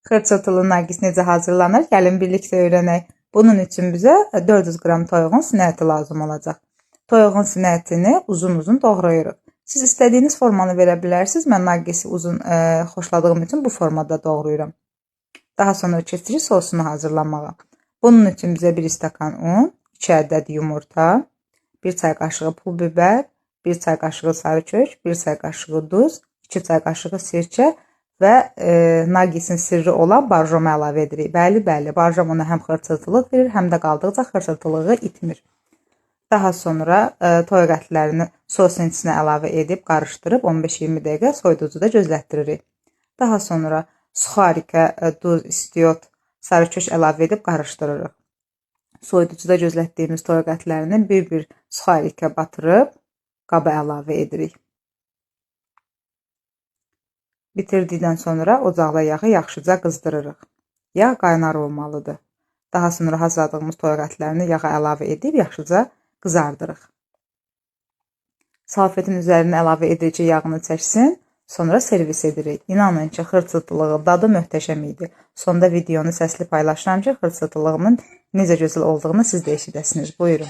Xırçıltılı naqis necə hazırlanır? Gəlin birlikdə öyrənək. Bunun üçün bizə 400 qram toyuğun sinə əti lazım olacaq. Toyuğun sinə ətini uzun-uzun doğrayırıq. Siz istədiyiniz formanı verə bilərsiniz. Mən naqisi uzun xoşladığım üçün bu formada doğrayıram. Daha sonra keçirik sosunu hazırlamağa. Bunun üçün bizə 1 stəkan un, 2 ədəd yumurta, 1 çay qaşığı pul biber, 1 çay qaşığı sarı kök, 1 çay qaşığı duz, 2 çay qaşığı sirkə və naqisin sirri olan barjomu əlavə edirik. Bəli, barjom ona həm xırçıltılıq verir, həm də qaldıqca xırçıltılığı itmir. Daha sonra toyuq ətlərini sosun içinə əlavə edib qarışdırıb 15-20 dəqiqə soyuducuda gözlətdiririk. Daha sonra suxarikə, duz, istiot, sarı kök əlavə edib qarışdırırıq. Soyuducuda gözlətdiyimiz toyuq ətlərini bir-bir suxarikə batırıb qaba əlavə edirik. Bitirdikdən sonra ocaqda yağı yaxşıca qızdırırıq. Yağ qaynar olmalıdır. Daha sonra hazırladığımız toyuq ətlərini yağa əlavə edib yaxşıca qızardırıq. Salfetin üzərinə əlavə edirik ki, yağını çəksin, sonra servis edirik. İnanın ki, xırçıltılığı, dadı möhtəşəm idi. Sonda videonu səsli paylaşıram ki, xırçıltılığının necə gözəl olduğunu siz də eşidəsiniz. Buyurun.